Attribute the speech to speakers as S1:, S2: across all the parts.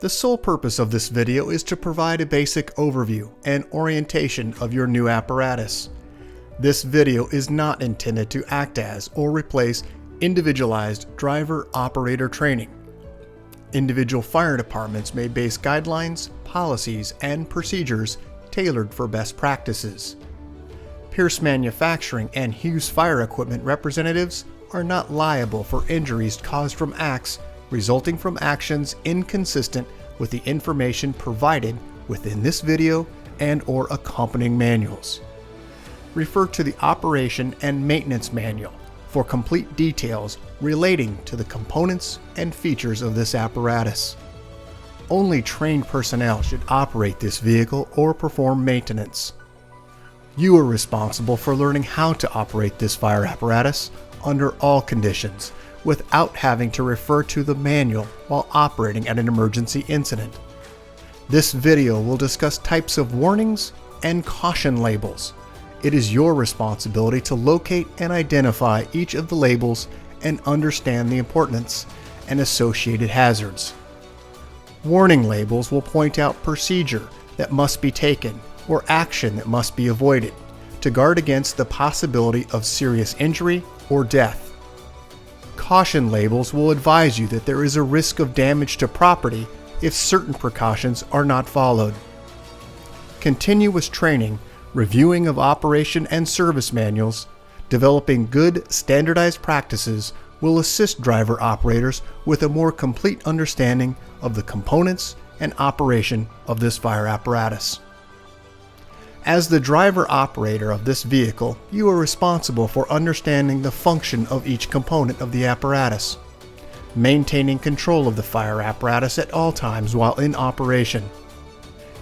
S1: The sole purpose of this video is to provide a basic overview and orientation of your new apparatus. This video is not intended to act as or replace individualized driver-operator training. Individual fire departments may base guidelines, policies, and procedures tailored for best practices. Pierce Manufacturing and Hughes Fire Equipment representatives are not liable for injuries caused from acts resulting from actions inconsistent with the information provided within this video and/or accompanying manuals. Refer to the Operation and Maintenance Manual for complete details relating to the components and features of this apparatus. Only trained personnel should operate this vehicle or perform maintenance. You are responsible for learning how to operate this fire apparatus under all conditions without having to refer to the manual while operating at an emergency incident. This video will discuss types of warnings and caution labels. It is your responsibility to locate and identify each of the labels and understand the importance and associated hazards. Warning labels will point out procedure that must be taken or action that must be avoided to guard against the possibility of serious injury or death. Caution labels will advise you that there is a risk of damage to property if certain precautions are not followed. Continuous training, reviewing of operation and service manuals, developing good standardized practices will assist driver operators with a more complete understanding of the components and operation of this fire apparatus. As the driver operator of this vehicle, you are responsible for understanding the function of each component of the apparatus, maintaining control of the fire apparatus at all times while in operation.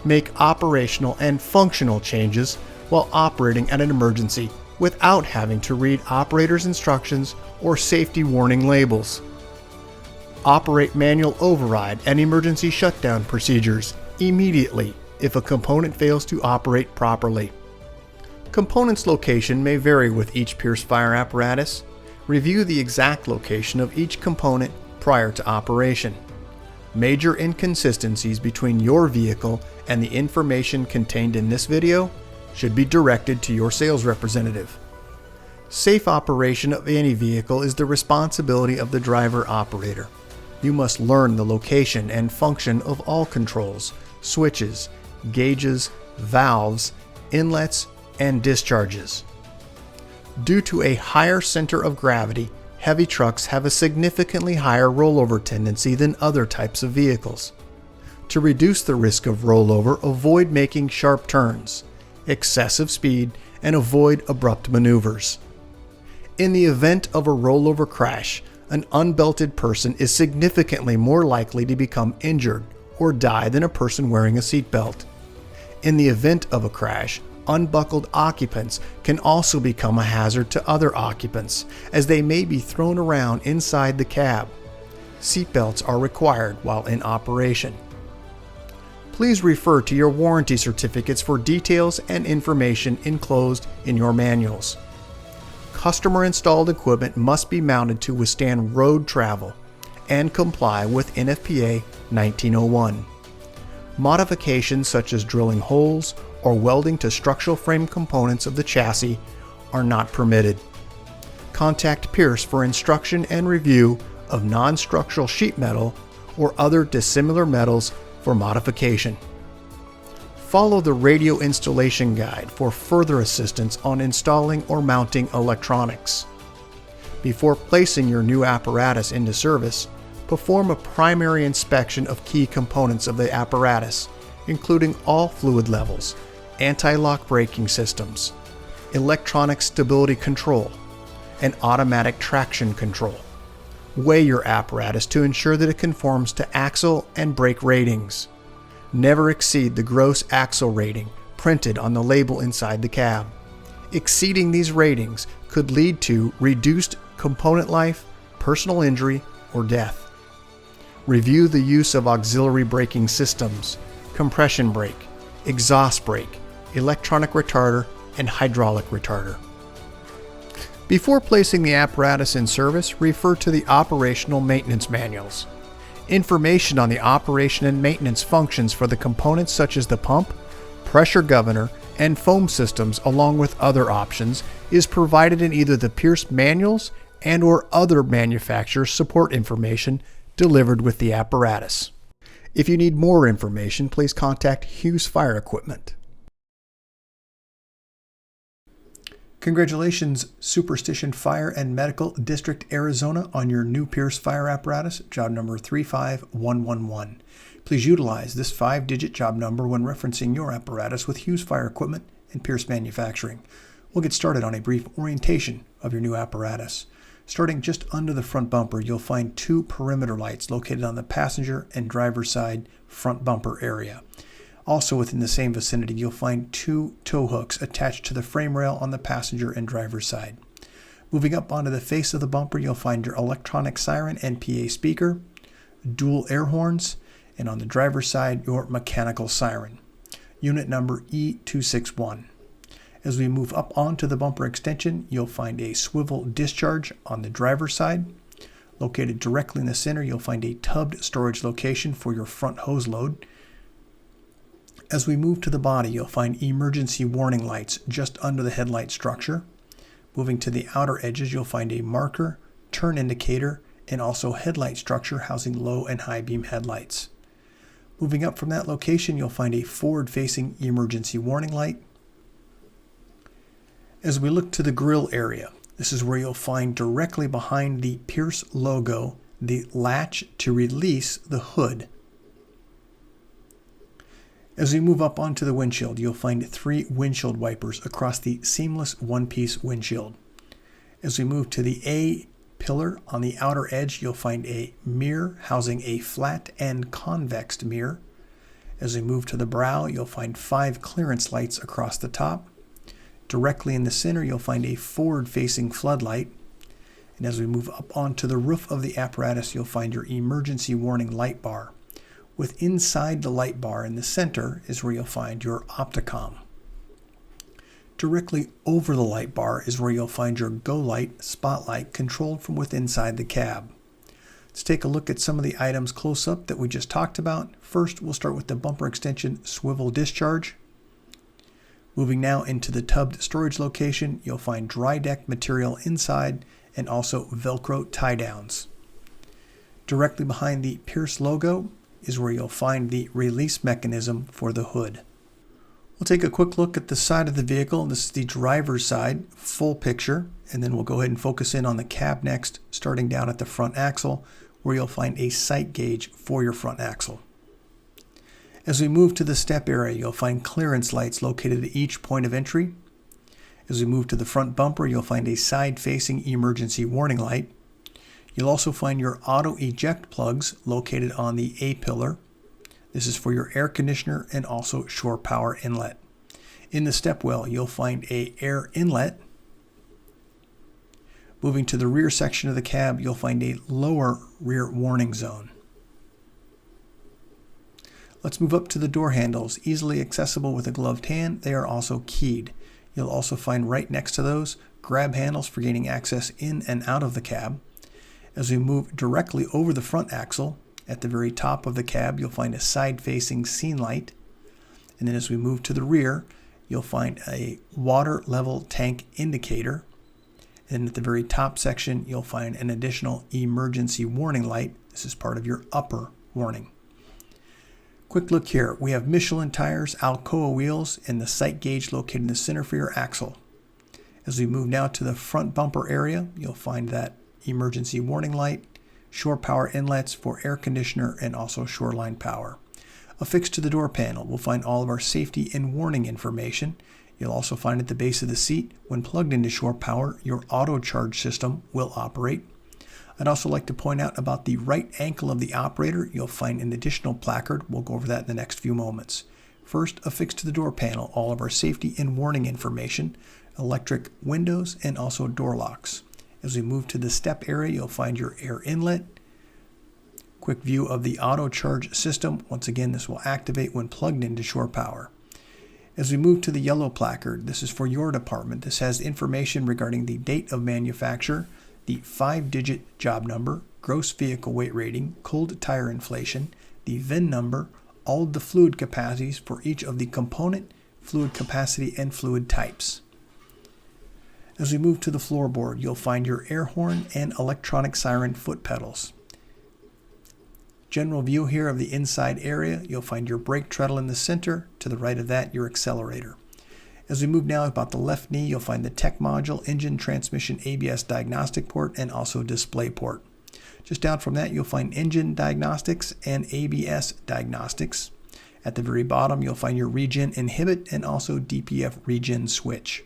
S1: Make operational and functional changes while operating at an emergency without having to read operator's instructions or safety warning labels. Operate manual override and emergency shutdown procedures immediately if a component fails to operate properly. Components location may vary with each Pierce fire apparatus. Review the exact location of each component prior to operation. Major inconsistencies between your vehicle and the information contained in this video should be directed to your sales representative. Safe operation of any vehicle is the responsibility of the driver operator. You must learn the location and function of all controls, switches, gauges, valves, inlets, and discharges. Due to a higher center of gravity, heavy trucks have a significantly higher rollover tendency than other types of vehicles. To reduce the risk of rollover, avoid making sharp turns, excessive speed, and avoid abrupt maneuvers. In the event of a rollover crash, an unbelted person is significantly more likely to become injured or die than a person wearing a seatbelt. In the event of a crash, unbuckled occupants can also become a hazard to other occupants, as they may be thrown around inside the cab. Seatbelts are required while in operation. Please refer to your warranty certificates for details and information enclosed in your manuals. Customer-installed equipment must be mounted to withstand road travel and comply with NFPA 1901. Modifications such as drilling holes or welding to structural frame components of the chassis are not permitted. Contact Pierce for instruction and review of non-structural sheet metal or other dissimilar metals for modification. Follow the radio installation guide for further assistance on installing or mounting electronics. Before placing your new apparatus into service, perform a primary inspection of key components of the apparatus, including all fluid levels, anti-lock braking systems, electronic stability control, and automatic traction control. Weigh your apparatus to ensure that it conforms to axle and brake ratings. Never exceed the gross axle rating printed on the label inside the cab. Exceeding these ratings could lead to reduced component life, personal injury, or death. Review the use of auxiliary braking systems, compression brake, exhaust brake, electronic retarder, and hydraulic retarder. Before placing the apparatus in service, refer to the operational maintenance manuals. Information on the operation and maintenance functions for the components such as the pump, pressure governor, and foam systems, along with other options, is provided in either the Pierce manuals and/or other manufacturer support information delivered with the apparatus. If you need more information, please contact Hughes Fire Equipment. Congratulations, Superstition Fire and Medical District, Arizona, on your new Pierce fire apparatus, job number 35111. Please utilize this 5-digit job number when referencing your apparatus with Hughes Fire Equipment and Pierce Manufacturing. We'll get started on a brief orientation of your new apparatus. Starting just under the front bumper, you'll find 2 perimeter lights located on the passenger and driver's side front bumper area. Also within the same vicinity, you'll find 2 tow hooks attached to the frame rail on the passenger and driver's side. Moving up onto the face of the bumper, you'll find your electronic siren and PA speaker, dual air horns, and on the driver's side, your mechanical siren. Unit number E261. As we move up onto the bumper extension, you'll find a swivel discharge on the driver's side. Located directly in the center, you'll find a tubbed storage location for your front hose load. As we move to the body, you'll find emergency warning lights just under the headlight structure. Moving to the outer edges, you'll find a marker, turn indicator, and also headlight structure housing low and high beam headlights. Moving up from that location, you'll find a forward-facing emergency warning light. As we look to the grille area, this is where you'll find directly behind the Pierce logo the latch to release the hood. As we move up onto the windshield, you'll find 3 windshield wipers across the seamless one-piece windshield. As we move to the A pillar on the outer edge, you'll find a mirror housing a flat and convex mirror. As we move to the brow, you'll find 5 clearance lights across the top. Directly in the center, you'll find a forward-facing floodlight. And as we move up onto the roof of the apparatus, you'll find your emergency warning light bar. With inside the light bar in the center is where you'll find your opticom. Directly over the light bar is where you'll find your go light spotlight controlled from within inside the cab. Let's take a look at some of the items close up that we just talked about. First, we'll start with the bumper extension swivel discharge. Moving now into the tubbed storage location, you'll find dry deck material inside and also Velcro tie downs. Directly behind the Pierce logo is where you'll find the release mechanism for the hood. We'll take a quick look at the side of the vehicle. This is the driver's side, full picture, and then we'll go ahead and focus in on the cab next, starting down at the front axle, where you'll find a sight gauge for your front axle. As we move to the step area, you'll find clearance lights located at each point of entry. As we move to the front bumper, you'll find a side-facing emergency warning light. You'll also find your auto eject plugs located on the A pillar. This is for your air conditioner and also shore power inlet. In the step well, you'll find a air inlet. Moving to the rear section of the cab, you'll find a lower rear warning zone. Let's move up to the door handles, easily accessible with a gloved hand. They are also keyed. You'll also find right next to those grab handles for gaining access in and out of the cab. As we move directly over the front axle, at the very top of the cab, you'll find a side-facing scene light. And then as we move to the rear, you'll find a water level tank indicator. And at the very top section, you'll find an additional emergency warning light. This is part of your upper warning. Quick look here. We have Michelin tires, Alcoa wheels, and the sight gauge located in the center for your axle. As we move now to the front bumper area, you'll find that emergency warning light, shore power inlets for air conditioner, and also shoreline power. Affixed to the door panel, we'll find all of our safety and warning information. You'll also find at the base of the seat, when plugged into shore power, your auto charge system will operate. I'd also like to point out about the right ankle of the operator. You'll find an additional placard. We'll go over that in the next few moments. First, affixed to the door panel, all of our safety and warning information, electric windows, and also door locks. As we move to the step area, you'll find your air inlet. Quick view of the auto charge system. Once again, this will activate when plugged into shore power. As we move to the yellow placard, this is for your department. This has information regarding the date of manufacture, the 5-digit job number,
S2: gross vehicle weight rating, cold tire inflation, the VIN number, all of the fluid capacities for each of the component, fluid capacity, and fluid types. As we move to the floorboard, you'll find your air horn and electronic siren foot pedals. General view here of the inside area, you'll find your brake treadle in the center. To the right of that, your accelerator. As we move now about the left knee, you'll find the tech module, engine, transmission, ABS diagnostic port, and also display port. Just down from that, you'll find engine diagnostics and ABS diagnostics. At the very bottom, you'll find your regen inhibit and also DPF regen switch.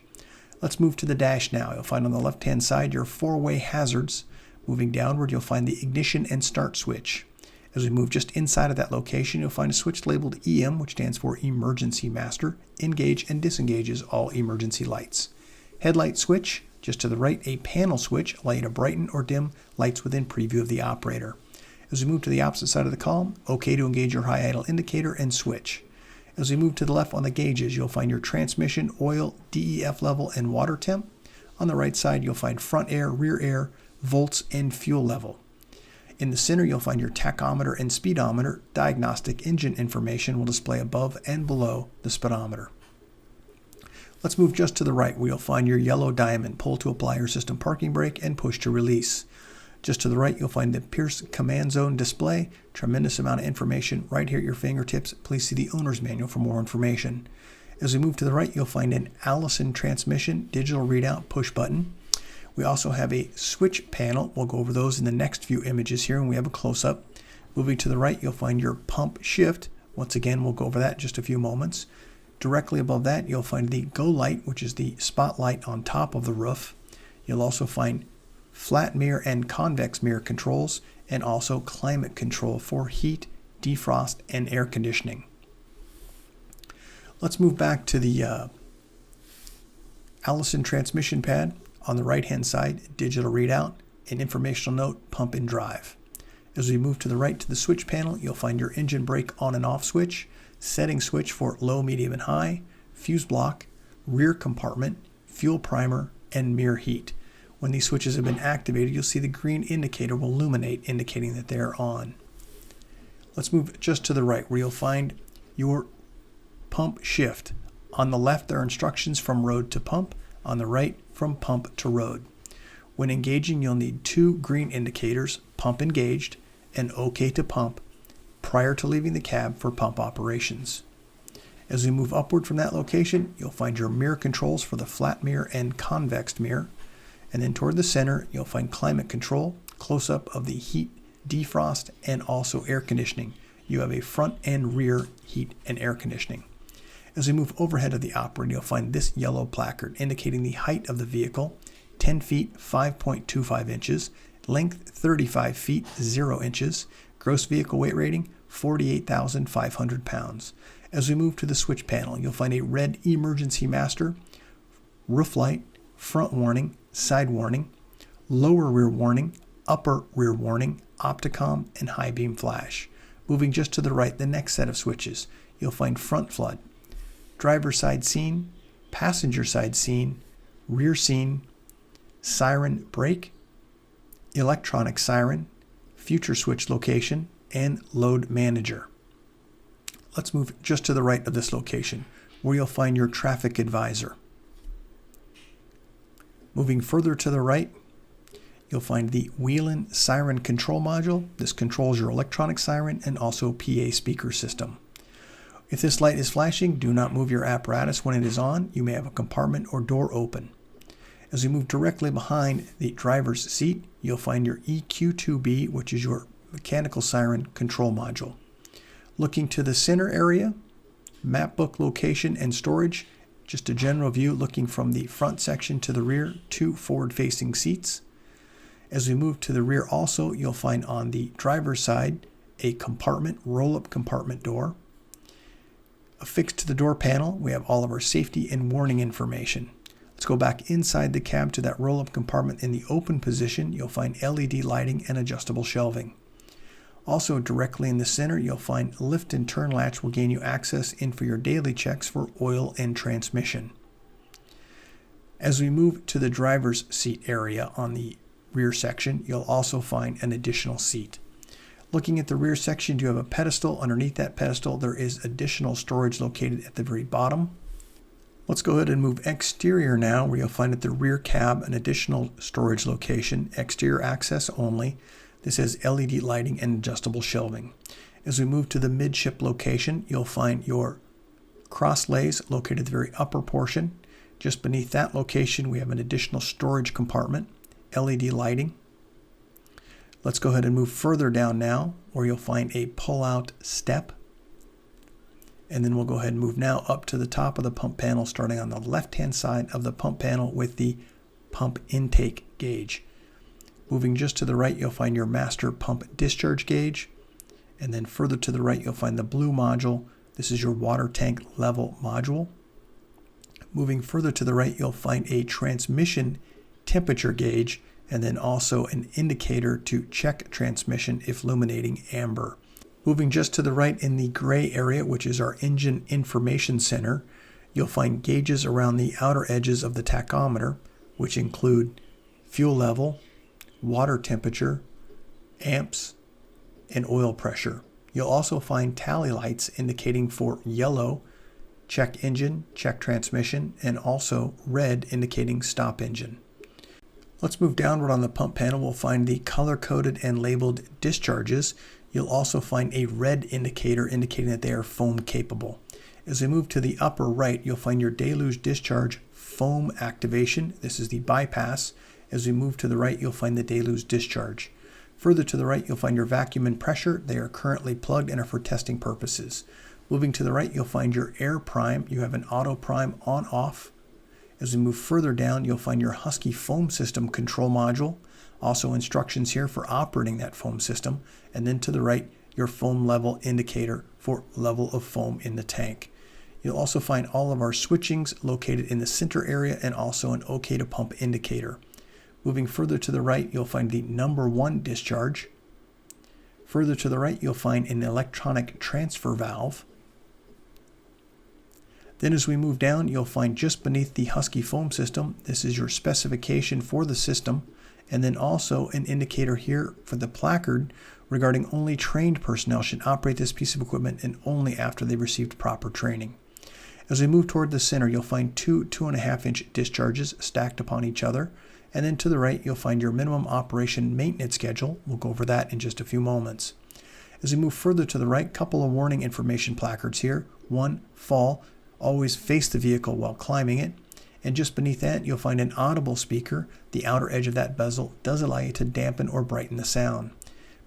S2: Let's move to the dash now. You'll find on the left-hand side your four-way hazards. Moving downward, you'll find the ignition and start switch. As we move just inside of that location, you'll find a switch labeled EM, which stands for Emergency Master. Engage and disengages all emergency lights. Headlight switch. Just to the right, a panel switch, allow you to brighten or dim lights within preview of the operator. As we move to the opposite side of the column, OK to engage your high idle indicator and switch. As we move to the left on the gauges, you'll find your transmission, oil, DEF level, and water temp. On the right side, you'll find front air, rear air, volts, and fuel level. In the center, you'll find your tachometer and speedometer. Diagnostic engine information will display above and below the speedometer. Let's move just to the right, where you'll find your yellow diamond. Pull to apply your system parking brake and push to release. Just to the right, you'll find the Pierce Command Zone display. Tremendous amount of information right here at your fingertips. Please see the owner's manual for more information. As we move to the right, you'll find an Allison transmission digital readout push button. We also have a switch panel. We'll go over those in the next few images here, and we have a close-up. Moving to the right, you'll find your pump shift. Once again, we'll go over that in just a few moments. Directly above that, you'll find the Go Light, which is the spotlight on top of the roof. You'll also find flat mirror and convex mirror controls, and also climate control for heat, defrost, and air conditioning. Let's move back to the Allison transmission pad. On the right-hand side, digital readout, an informational note, pump and drive. As we move to the right to the switch panel, you'll find your engine brake on and off switch, setting switch for low, medium, and high, fuse block, rear compartment, fuel primer, and mirror heat. When these switches have been activated, you'll see the green indicator will illuminate, indicating that they are on. Let's move just to the right, where you'll find your pump shift. On the left, there are instructions from road to pump. On the right, from pump to road. When engaging, you'll need two green indicators, pump engaged and OK to pump, prior to leaving the cab for pump operations. As we move upward from that location, you'll find your mirror controls for the flat mirror and convex mirror. And then toward the center, you'll find climate control, close-up of the heat, defrost, and also air conditioning. You have a front and rear heat and air conditioning. As we move overhead of the operator, you'll find this yellow placard indicating the height of the vehicle, 10 feet, 5.25 inches, length 35 feet, 0 inches, gross vehicle weight rating, 48,500 pounds. As we move to the switch panel, you'll find a red emergency master, roof light, front warning, side warning, lower rear warning, upper rear warning, opticom, and high beam flash. Moving just to the right, the next set of switches, you'll find front flood, driver side scene, passenger side scene, rear scene, siren brake, electronic siren, future switch location, and load manager. Let's move just to the right of this location, where you'll find your traffic advisor. Moving further to the right, you'll find the Whelan siren control module. This controls your electronic siren and also PA speaker system. If this light is flashing, do not move your apparatus when it is on. You may have a compartment or door open. As we move directly behind the driver's seat, you'll find your EQ2B, which is your mechanical siren control module. Looking to the center area, map book location and storage, just a general view looking from the front section to the rear, 2 forward-facing seats. As we move to the rear also, you'll find on the driver's side a compartment, roll-up compartment door. Affixed to the door panel, we have all of our safety and warning information. Let's go back inside the cab to that roll-up compartment. In the open position, you'll find LED lighting and adjustable shelving. Also, directly in the center, you'll find lift and turn latch will gain you access in for your daily checks for oil and transmission. As we move to the driver's seat area on the rear section, you'll also find an additional seat. Looking at the rear section, you have a pedestal. Underneath that pedestal, there is additional storage located at the very bottom. Let's go ahead and move exterior now, where you'll find at the rear cab an additional storage location, exterior access only. This has LED lighting and adjustable shelving. As we move to the midship location, you'll find your cross lays located at the very upper portion. Just beneath that location, we have an additional storage compartment, LED lighting. Let's go ahead and move further down now, where you'll find a pull-out step. And then we'll go ahead and move now up to the top of the pump panel, starting on the left-hand side of the pump panel with the pump intake gauge. Moving just to the right, you'll find your master pump discharge gauge. And then further to the right, you'll find the blue module. This is your water tank level module. Moving further to the right, you'll find a transmission temperature gauge, and then also an indicator to check transmission if illuminating amber. Moving just to the right in the gray area, which is our engine information center, you'll find gauges around the outer edges of the tachometer, which include fuel level, water temperature, amps, and oil pressure. You'll also find tally lights indicating for yellow, check engine, check transmission, and also red indicating stop engine. Let's move downward on the pump panel. We'll find the color-coded and labeled discharges. You'll also find a red indicator indicating that they are foam capable. As we move to the upper right, you'll find your deluge discharge foam activation. This is the bypass. As we move to the right, you'll find the deluge discharge. Further to the right, you'll find your vacuum and pressure. They are currently plugged and are for testing purposes. Moving to the right, you'll find your air prime. You have an auto prime on-off. As we move further down, you'll find your Husky foam system control module. Also instructions here for operating that foam system. And then to the right, your foam level indicator for level of foam in the tank. You'll also find all of our switchings located in the center area and also an OK to pump indicator. Moving further to the right, you'll find the number 1 discharge. Further to the right, you'll find an electronic transfer valve. Then as we move down, you'll find just beneath the Husky foam system, this is your specification for the system, and then also an indicator here for the placard regarding only trained personnel should operate this piece of equipment and only after they've received proper training. As we move toward the center, you'll find two 2.5-inch discharges stacked upon each other, and then to the right, you'll find your minimum operation maintenance schedule. We'll go over that in just a few moments. As we move further to the right, couple of warning information placards here. 1, fall. Always face the vehicle while climbing it. And just beneath that, you'll find an audible speaker. The outer edge of that bezel does allow you to dampen or brighten the sound.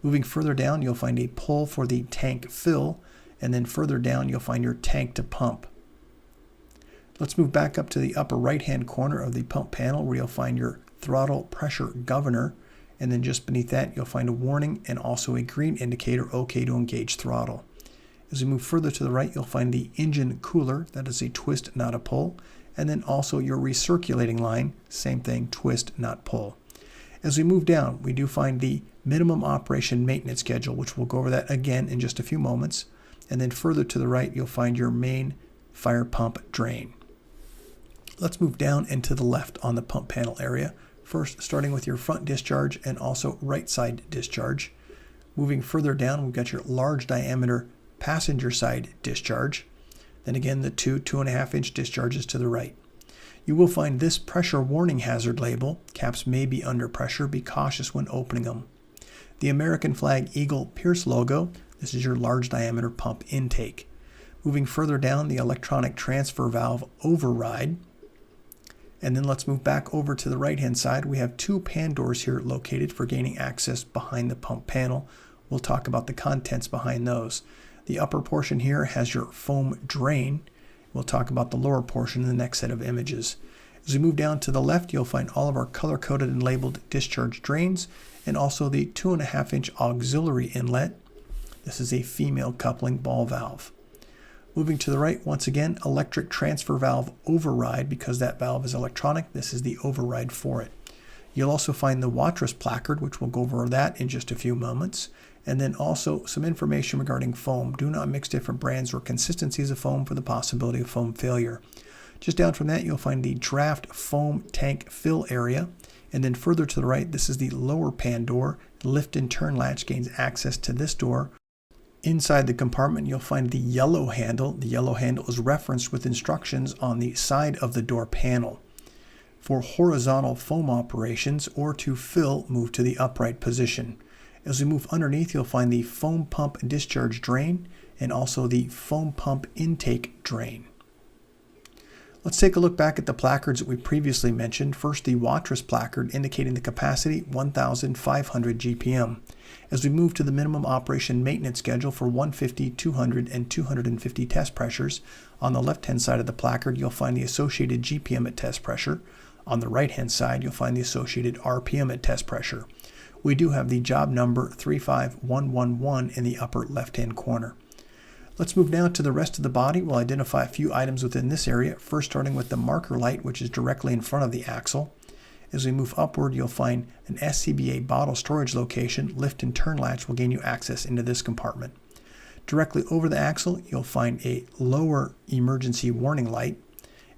S2: Moving further down, you'll find a pull for the tank fill. And then further down, you'll find your tank to pump. Let's move back up to the upper right-hand corner of the pump panel, where you'll find your throttle pressure governor. And then just beneath that, you'll find a warning and also a green indicator, OK to engage throttle. As we move further to the right, you'll find the engine cooler. That is a twist, not a pull. And then also your recirculating line, same thing, twist, not pull. As we move down, we do find the minimum operation maintenance schedule, which we'll go over that again in just a few moments. And then further to the right, you'll find your main fire pump drain. Let's move down and to the left on the pump panel area. First, starting with your front discharge and also right side discharge. Moving further down, we've got your large diameter passenger side discharge. Then again, the two 2.5-inch discharges to the right. You will find this pressure warning hazard label. Caps may be under pressure. Be cautious when opening them. The American flag Eagle Pierce logo. This is your large diameter pump intake. Moving further down, the electronic transfer valve override. And then let's move back over to the right-hand side. We have 2 pan doors here located for gaining access behind the pump panel. We'll talk about the contents behind those. The upper portion here has your foam drain. We'll talk about the lower portion in the next set of images. As we move down to the left, you'll find all of our color-coded and labeled discharge drains and also the 2.5-inch auxiliary inlet. This is a female coupling ball valve. Moving to the right, once again, electric transfer valve override. Because that valve is electronic, this is the override for it. You'll also find the Wattress Placard, which we'll go over that in just a few moments. And then also some information regarding foam. Do not mix different brands or consistencies of foam for the possibility of foam failure. Just down from that, you'll find the draft foam tank fill area. And then further to the right, this is the lower pan door. The lift and turn latch gains access to this door. Inside the compartment, you'll find the yellow handle. The yellow handle is referenced with instructions on the side of the door panel. For horizontal foam operations or to fill, move to the upright position. As we move underneath, you'll find the foam pump discharge drain and also the foam pump intake drain. Let's take a look back at the placards that we previously mentioned. First, the Wattress Placard indicating the capacity 1,500 GPM. As we move to the minimum operation maintenance schedule for 150, 200, and 250 test pressures, on the left-hand side of the placard, you'll find the associated GPM at test pressure. On the right-hand side, you'll find the associated RPM at test pressure. We do have the job number 35111 in the upper left-hand corner. Let's move now to the rest of the body. We'll identify a few items within this area, first starting with the marker light, which is directly in front of the axle. As we move upward, you'll find an SCBA bottle storage location. Lift and turn latch will gain you access into this compartment. Directly over the axle, you'll find a lower emergency warning light.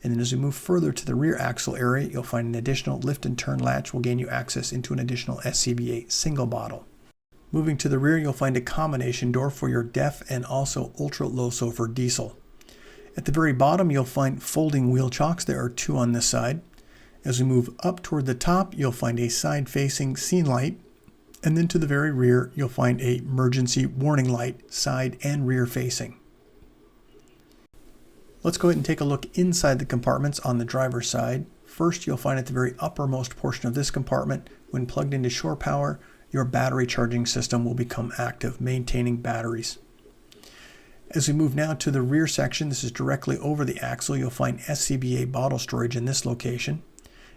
S2: And then as we move further to the rear axle area, you'll find an additional lift and turn latch will gain you access into an additional SCBA single bottle. Moving to the rear, you'll find a combination door for your DEF and also ultra low sulfur diesel. At the very bottom, you'll find folding wheel chocks. There are two on this side. As we move up toward the top, you'll find a side-facing scene light. And then to the very rear, you'll find a emergency warning light, side and rear facing. Let's go ahead and take a look inside the compartments on the driver's side. First, you'll find at the very uppermost portion of this compartment, when plugged into shore power, your battery charging system will become active, maintaining batteries. As we move now to the rear section, this is directly over the axle, you'll find SCBA bottle storage in this location.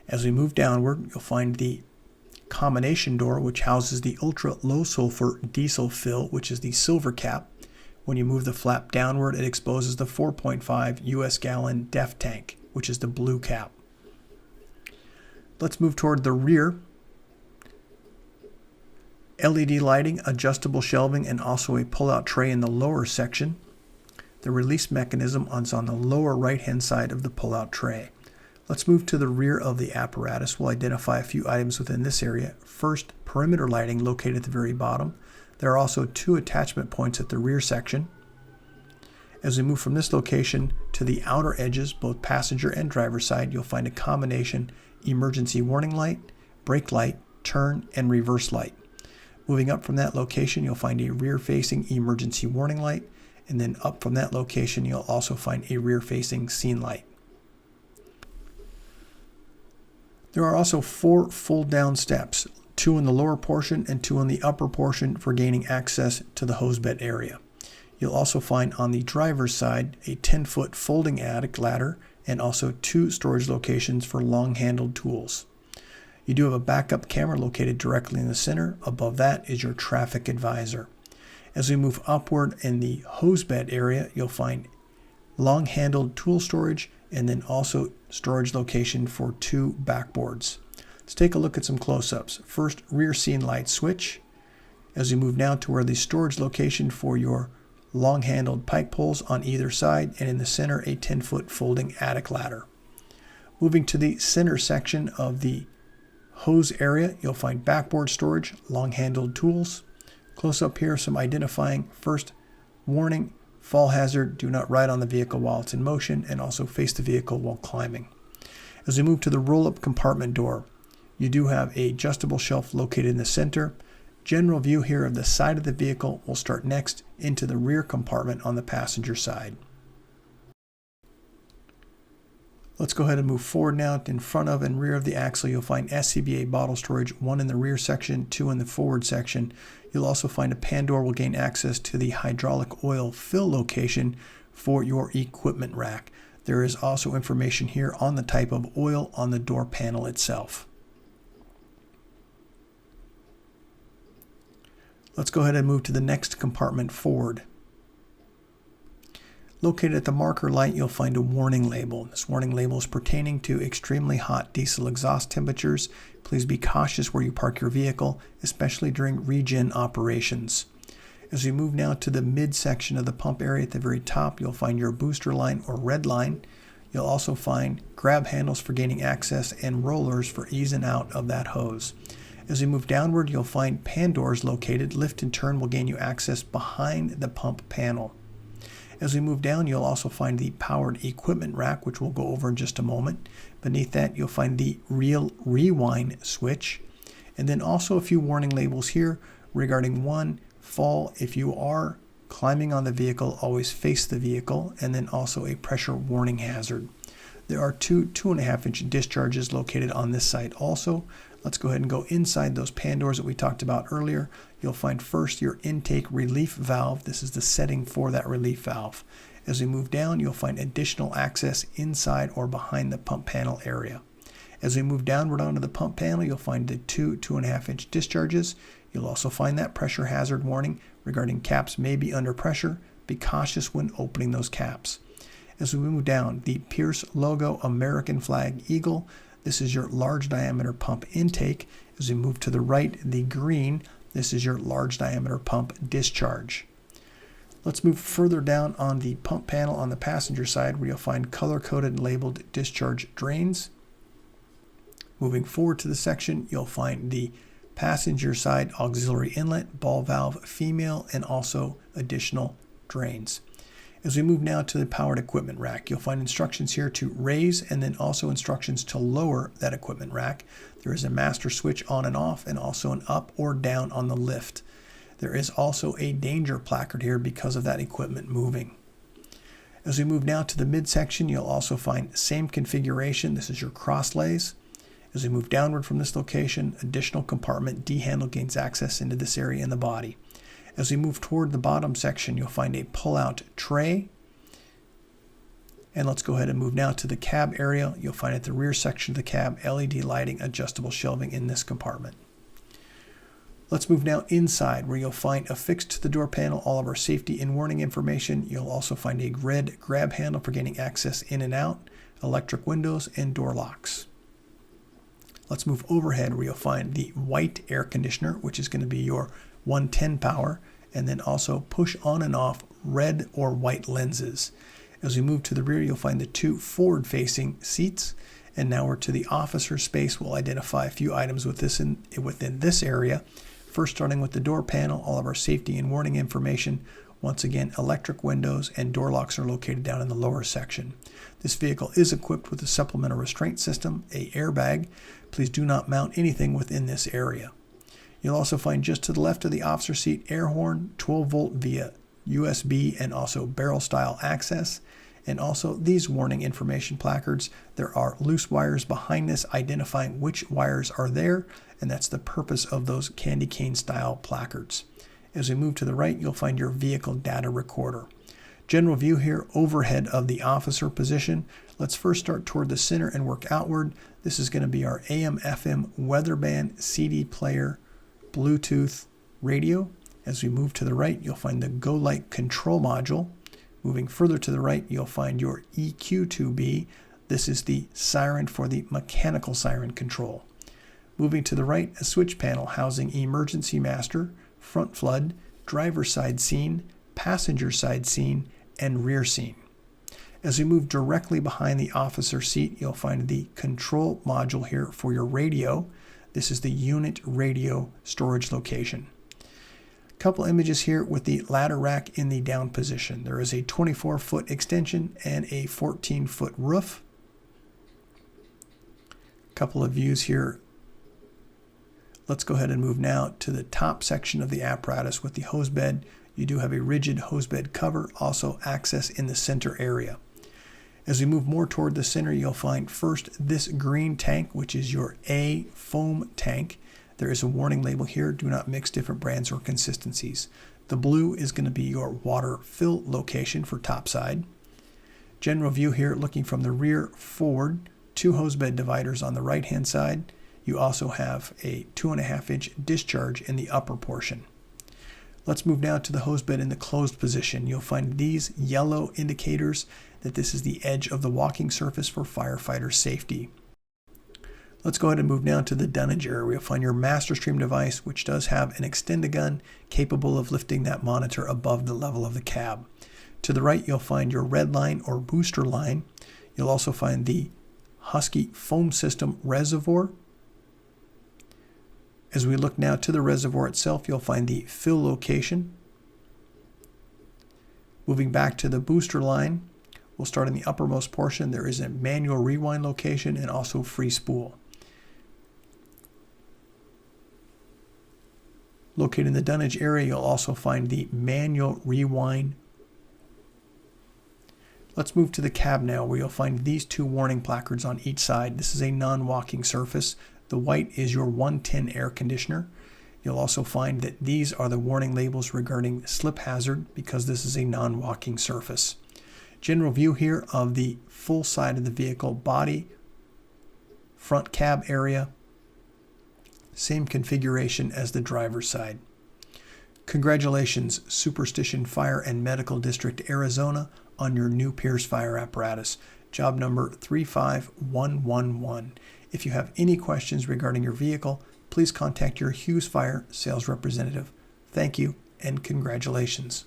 S2: As we move downward, you'll find the combination door, which houses the ultra low sulfur diesel fill, which is the silver cap. When you move the flap downward, it exposes the 4.5 US gallon DEF tank, which is the blue cap. Let's move toward the rear. LED lighting, adjustable shelving, and also a pull-out tray in the lower section. The release mechanism is on the lower right-hand side of the pull-out tray. Let's move to the rear of the apparatus. We'll identify a few items within this area. First, perimeter lighting located at the very bottom. There are also two attachment points at the rear section. As we move from this location to the outer edges, both passenger and driver side, you'll find a combination emergency warning light, brake light, turn, and reverse light. Moving up from that location, you'll find a rear-facing emergency warning light, and then up from that location, you'll also find a rear-facing scene light. There are also 4 fold-down steps, 2 in the lower portion and 2 in the upper portion for gaining access to the hose bed area. You'll also find on the driver's side a 10-foot folding attic ladder and also 2 storage locations for long-handled tools. You do have a backup camera located directly in the center. Above that is your traffic advisor. As we move upward in the hose bed area, you'll find long-handled tool storage and then also storage location for 2 backboards. Let's take a look at some close-ups. First, rear scene light switch. As we move now to where the storage location for your long-handled pike poles on either side, and in the center, a 10-foot folding attic ladder. Moving to the center section of the hose area, you'll find backboard storage, long-handled tools. Close up here, some identifying. First, warning, fall hazard, do not ride on the vehicle while it's in motion, and also face the vehicle while climbing. As we move to the roll-up compartment door, you do have a adjustable shelf located in the center. General view here of the side of the vehicle will start next into the rear compartment on the passenger side. Let's go ahead and move forward now. In front of and rear of the axle, you'll find SCBA bottle storage, 1 in the rear section, 2 in the forward section. You'll also find a pan door will gain access to the hydraulic oil fill location for your equipment rack. There is also information here on the type of oil on the door panel itself. Let's go ahead and move to the next compartment forward. Located at the marker light, you'll find a warning label. This warning label is pertaining to extremely hot diesel exhaust temperatures. Please be cautious where you park your vehicle, especially during regen operations. As we move now to the midsection of the pump area at the very top, you'll find your booster line or red line. You'll also find grab handles for gaining access, and rollers for easing out of that hose. As we move downward, you'll find pan doors located. Lift and turn will gain you access behind the pump panel. As we move down, you'll also find the powered equipment rack, which we'll go over in just a moment. Beneath that, you'll find the reel rewind switch, and then also a few warning labels here regarding one, fall. If you are climbing on the vehicle, always face the vehicle, and then also a pressure warning hazard. There are two 2.5-inch discharges located on this side also. Let's go ahead and go inside those pan doors that we talked about earlier. You'll find first your intake relief valve. This is the setting for that relief valve. As we move down, you'll find additional access inside or behind the pump panel area. As we move downward onto the pump panel, you'll find the two 2.5-inch discharges. You'll also find that pressure hazard warning regarding caps may be under pressure. Be cautious when opening those caps. As we move down, the Pierce logo American flag eagle. This is your large diameter pump intake. As we move to the right, the green, this is your large diameter pump discharge. Let's move further down on the pump panel on the passenger side, where you'll find color-coded and labeled discharge drains. Moving forward to the section, you'll find the passenger side auxiliary inlet, ball valve female, and also additional drains. As we move now to the powered equipment rack, you'll find instructions here to raise and then also instructions to lower that equipment rack. There is a master switch on and off, and also an up or down on the lift. There is also a danger placard here because of that equipment moving. As we move now to the midsection, you'll also find same configuration. This is your cross lays. As we move downward from this location, additional compartment D handle gains access into this area in the body. As we move toward the bottom section, you'll find a pull-out tray. And let's go ahead and move now to the cab area. You'll find at the rear section of the cab, LED lighting, adjustable shelving in this compartment. Let's move now inside, where you'll find affixed to the door panel all of our safety and warning information. You'll also find a red grab handle for gaining access in and out, electric windows, and door locks. Let's move overhead, where you'll find the white air conditioner, which is going to be your 110 power, and then also push on and off red or white lenses. As we move to the rear, you'll find the two forward-facing seats. And now we're to the officer space. We'll identify a few items within this area. First, starting with the door panel, all of our safety and warning information. Once again, electric windows and door locks are located down in the lower section. This vehicle is equipped with a supplemental restraint system, an airbag. Please do not mount anything within this area. You'll also find just to the left of the officer seat air horn, 12 volt via USB and also barrel style access. And also these warning information placards. There are loose wires behind this identifying which wires are there, and that's the purpose of those candy cane style placards. As we move to the right, you'll find your vehicle data recorder. General view here, overhead of the officer position. Let's first start toward the center and work outward. This is going to be our AM/FM weather band, CD player, Bluetooth radio. As we move to the right, you'll find the Go Light control module. Moving further to the right, you'll find your EQ2B. This is the Siren for the mechanical siren control. Moving to the right, a switch panel housing emergency master, front flood, driver side scene, passenger side scene, and rear scene. As we move directly behind the officer seat, you'll find the control module here for your radio. This is the unit radio storage location. Couple images here with the ladder rack in the down position. There is a 24-foot extension and a 14-foot roof. Couple of views here. Let's go ahead and move now to the top section of the apparatus with the hose bed. You do have a rigid hose bed cover, also access in the center area. As we move more toward the center, you'll find first this green tank, which is your A foam tank. There is a warning label here, do not mix different brands or consistencies. The blue is going to be your water fill location for topside. General view here, looking from the rear forward, two hose bed dividers on the right hand side. You also have a 2.5-inch discharge in the upper portion. Let's move now to the hose bed in the closed position. You'll find these yellow indicators that this is the edge of the walking surface for firefighter safety. Let's go ahead and move now to the dunnage area. You'll find your master stream device, which does have an extend-a-gun capable of lifting that monitor above the level of the cab. To the right, you'll find your red line or booster line. You'll also find the Husky foam system reservoir. As we look now to the reservoir itself, you'll find the fill location. Moving back to the booster line, we'll start in the uppermost portion. There is a manual rewind location and also free spool. Located in the dunnage area, you'll also find the manual rewind. Let's move to the cab now, where you'll find these two warning placards on each side. This is a non-walking surface. The white is your 110 air conditioner. You'll also find that these are the warning labels regarding slip hazard, because this is a non-walking surface. General view here of the full side of the vehicle: body, front cab area, same configuration as the driver's side. Congratulations, Superstition Fire and Medical District, Arizona, on your new Pierce fire apparatus, job number 35111. If you have any questions regarding your vehicle, please contact your Hughes Fire sales representative. Thank you and congratulations.